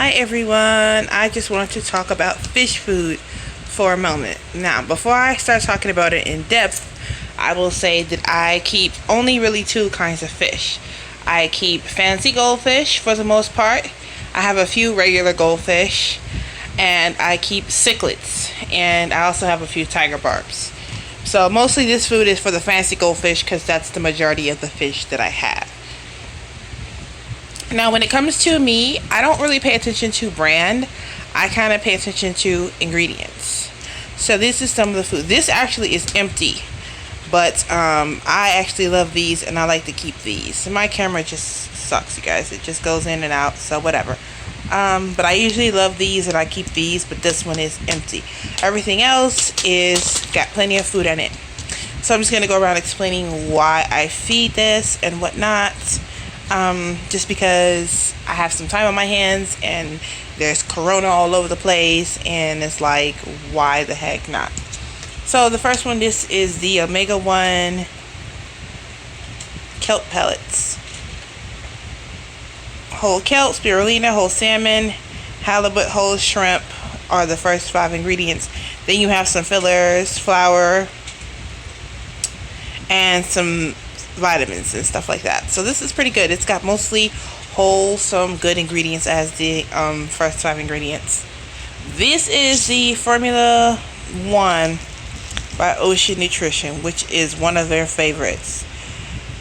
Hi everyone, I just wanted to talk about fish food for a moment. Now, before I start talking about it in depth, I will say that I keep only really two kinds of fish. I keep fancy goldfish for the most part. I have a few regular goldfish, and I keep cichlids, and I also have a few tiger barbs. So mostly this food is for the fancy goldfish because that's the majority of the fish that I have. Now, when it comes to me, I don't really pay attention to brand. I kind of pay attention to ingredients. So this is some of the food. This actually is empty, but I actually love these and I like to keep these. My camera just sucks, you guys. It just goes in and out, so whatever. But I usually love these and I keep these, but this one is empty. Everything else is got plenty of food in it. So I'm just going to go around explaining why I feed this and whatnot. Just because I have some time on my hands and there's corona all over the place, and it's like, why the heck not? So the first one, this is the omega-1 kelp pellets. Whole kelp, spirulina, whole salmon, halibut, whole shrimp are the first 5 ingredients. Then you have some fillers, flour, and some vitamins and stuff like that. So this is pretty good. It's got mostly wholesome, good ingredients as the first 5 ingredients. This is the Formula 1 by Ocean Nutrition, which is one of their favorites.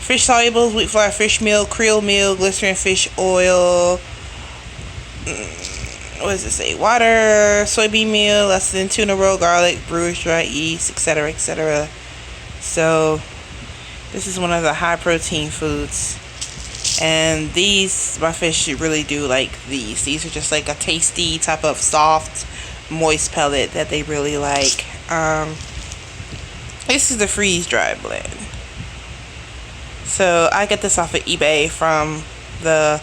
Fish solubles, wheat flour, fish meal, krill meal, glycerin, fish oil, what does it say? Water, soybean meal, lecithin, tuna roll, garlic, brewer's dry yeast, etc., etc. So this is one of the high protein foods, and these, my fish really do like these. These are just like a tasty type of soft, moist pellet that they really like. This is the freeze dry blend. So I get this off of eBay from the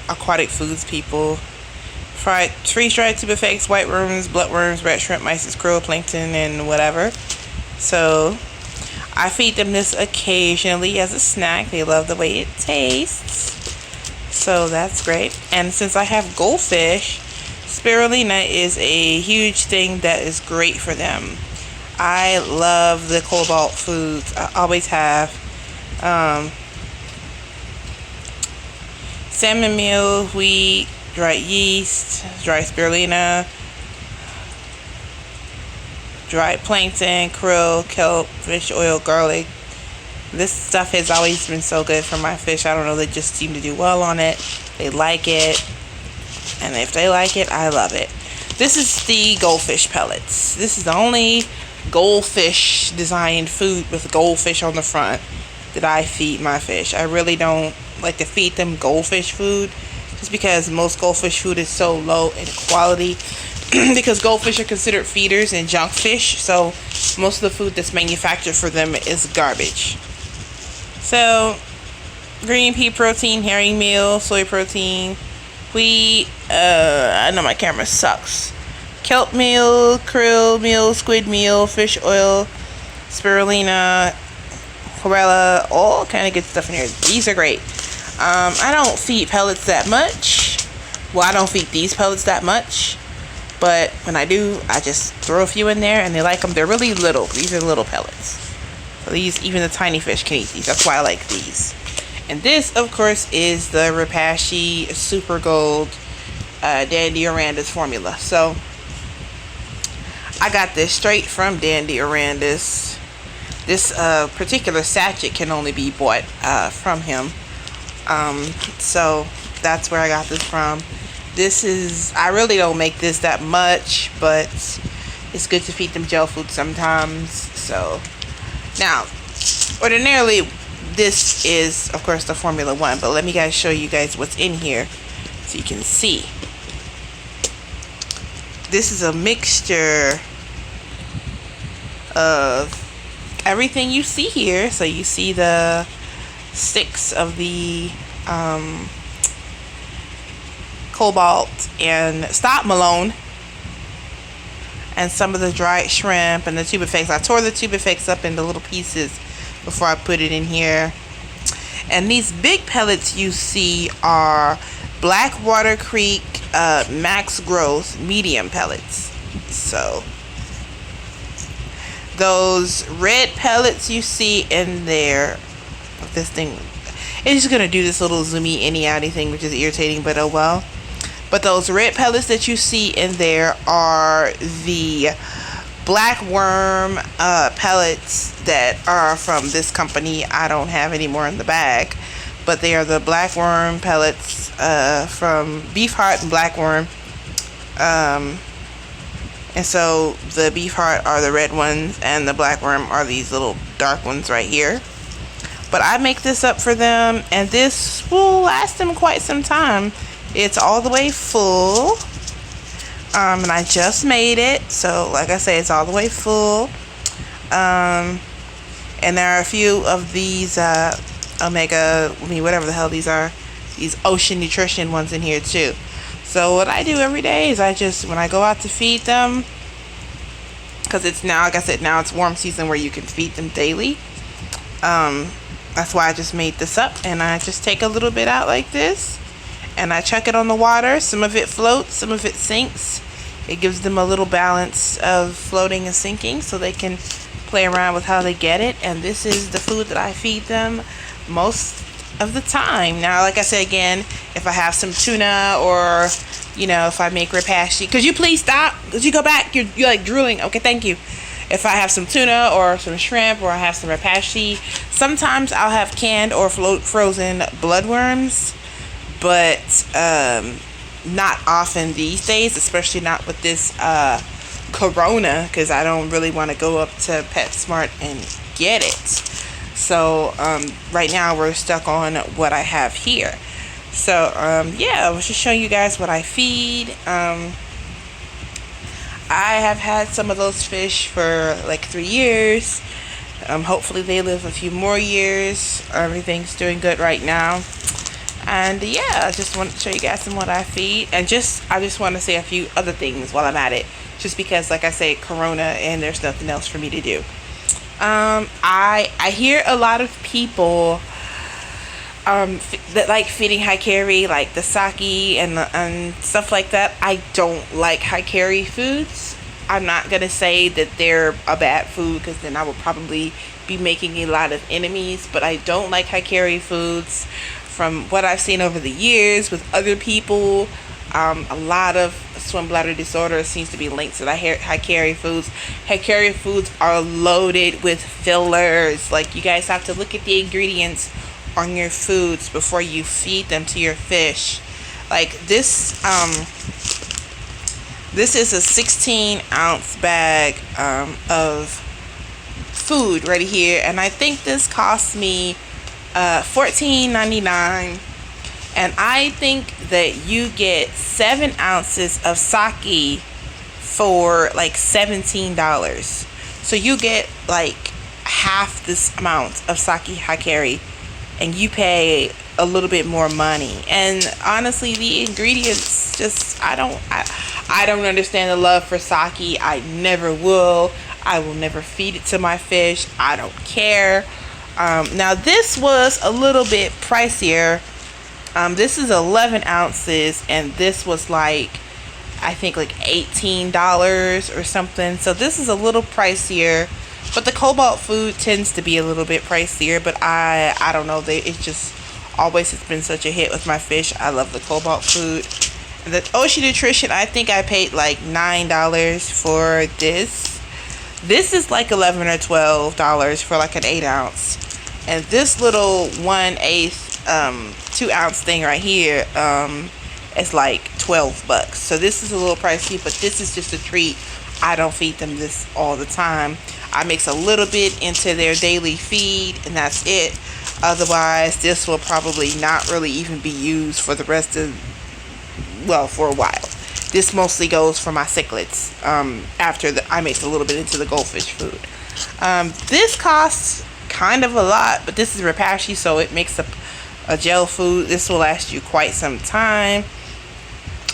aquatic foods people. Fried, freeze dried tube effects, white worms, bloodworms, red shrimp, mysis, krill, plankton, and whatever. So I feed them this occasionally as a snack. They love the way it tastes, so that's great. And since I have goldfish, spirulina is a huge thing that is great for them. I love the Kobalt foods. I always have. Salmon meal, wheat, dry yeast, dry spirulina, dried plankton, krill, kelp, fish oil, garlic. This stuff has always been so good for my fish. I don't know, they just seem to do well on it. They like it, and if they like it, I love it. This is the goldfish pellets. This is the only goldfish designed food with goldfish on the front that I feed my fish. I really don't like to feed them goldfish food, just because most goldfish food is so low in quality. Because goldfish are considered feeders and junk fish, so most of the food that's manufactured for them is garbage. So green pea protein, herring meal, soy protein, wheat, I know my camera sucks, kelp meal, krill meal, squid meal, fish oil, spirulina, chlorella, all kind of good stuff in here. These are great. I don't feed pellets that much. Well, I don't feed these pellets that much, but when I do, I just throw a few in there, and they like them. They're really little. These are little pellets. So these, even the tiny fish can eat these. That's why I like these. And this, of course, is the Repast Super Gold Dandy Oranda's formula. So I got this straight from Dandy Oranda's. This particular sachet can only be bought from him. So that's where I got this from. This is, I really don't make this that much, but it's good to feed them gel food sometimes. So now, ordinarily, this is, of course, the Formula 1, but let me show you guys what's in here so you can see. This is a mixture of everything you see here. So you see the sticks of the Kobalt and stop Malone, and some of the dried shrimp and the tube effects. I tore the tube effects up into little pieces before I put it in here. And these big pellets you see are Blackwater Creek max growth medium pellets. So those red pellets you see in there, this thing, it's just gonna do this little zoomy inny outy thing, which is irritating, but oh well. But those red pellets that you see in there are the black worm pellets that are from this company. I don't have any more in the bag, but they are the black worm pellets from Beef Heart and Black Worm. And so the Beef Heart are the red ones, and the Black Worm are these little dark ones right here. But I make this up for them, and this will last them quite some time. It's all the way full, and I just made it, so like I say, it's all the way full. And there are a few of these omega, whatever the hell these are, these ocean nutrition ones in here too. So what I do every day is when I go out to feed them, because it's now, like I said, now it's warm season where you can feed them daily. That's why I just made this up, and I just take a little bit out like this, and I chuck it on the water. Some of it floats, some of it sinks. It gives them a little balance of floating and sinking, so they can play around with how they get it. And this is the food that I feed them most of the time. Now, like I said again, if I have some tuna, or if I make repast, could you please stop? Could you go back? You're like drooling. Okay, thank you. If I have some tuna or some shrimp, or I have some repast, sometimes I'll have canned or frozen bloodworms, but not often these days, especially not with this corona, because I don't really want to go up to PetSmart and get it. So right now we're stuck on what I have here. So yeah, I was just showing you guys what I feed. I have had some of those fish for like 3 years. Hopefully they live a few more years. Everything's doing good right now. And yeah, I just want to show you guys some what I feed. And I just want to say a few other things while I'm at it. Just because, like I say, corona, and there's nothing else for me to do. I hear a lot of people that like feeding high carry, like the sake and stuff like that. I don't like high carry foods. I'm not gonna say that they're a bad food, because then I will probably be making a lot of enemies, but I don't like high carry foods. From what I've seen over the years with other people, a lot of swim bladder disorder seems to be linked to the high carry foods. High carry foods are loaded with fillers. Like, you guys have to look at the ingredients on your foods before you feed them to your fish. Like this is a 16-ounce bag of food right here, and I think this cost me $14.99, and I think that you get 7 ounces of sake for like $17. So you get like half this amount of sake high carry, and you pay a little bit more money. And honestly, the ingredients just, I don't understand the love for sake. I never will. I will never feed it to my fish. I don't care. Now this was a little bit pricier. This is 11 ounces, and this was like, I think like $18 or something. So this is a little pricier, but the Kobalt food tends to be a little bit pricier. But I don't know, it just always has been such a hit with my fish. I love the Kobalt food. And the Ocean Nutrition, I think I paid like $9 for this. This is like $11 or $12 for like an 8 ounce. And this little 1/8 2 ounce thing right here is like $12. So this is a little pricey, but this is just a treat. I don't feed them this all the time. I mix a little bit into their daily feed, and that's it. Otherwise, this will probably not really even be used for the rest of, well, for a while. This mostly goes for my cichlids after I mix a little bit into the goldfish food. This costs kind of a lot, but this is Repast, so it makes up a gel food. This will last you quite some time,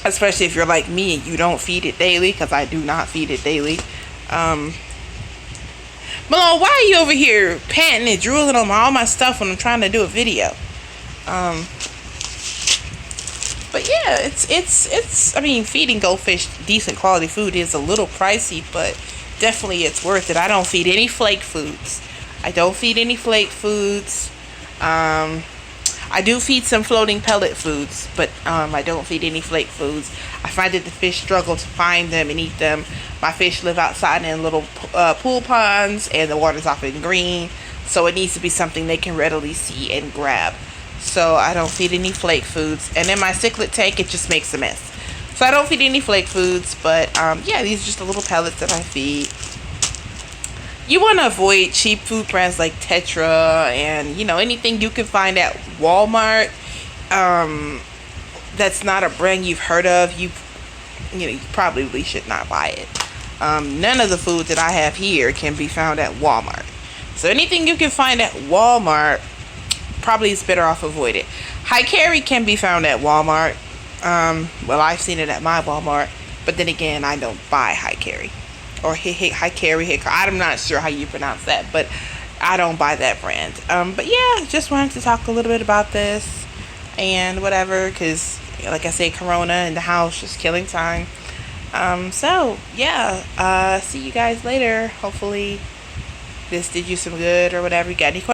especially if you're like me and you don't feed it daily, because I do not feed it daily. Malone, why are you over here panting and drooling on all my stuff when I'm trying to do a video? But But yeah, it's I mean, feeding goldfish decent quality food is a little pricey, but definitely it's worth it. I don't feed any flake foods. I don't feed any flake foods. I do feed some floating pellet foods, but I don't feed any flake foods. I find that the fish struggle to find them and eat them. My fish live outside in little pool ponds, and the water's often green, so it needs to be something they can readily see and grab. So I don't feed any flake foods. And in my cichlid tank, it just makes a mess. So I don't feed any flake foods, but yeah, these are just the little pellets that I feed. You want to avoid cheap food brands like Tetra and, you know, anything you can find at Walmart that's not a brand you've heard of. You probably should not buy it. None of the food that I have here can be found at Walmart. So anything you can find at Walmart, probably is better off avoid it. High carry can be found at Walmart. Well, I've seen it at my Walmart, but then again, I don't buy high carry. Or high carry. I'm not sure how you pronounce that, but I don't buy that brand. But yeah, just wanted to talk a little bit about this and whatever, because like I said, Corona in the house, just killing time. So yeah, see you guys later. Hopefully this did you some good or whatever. You got any questions?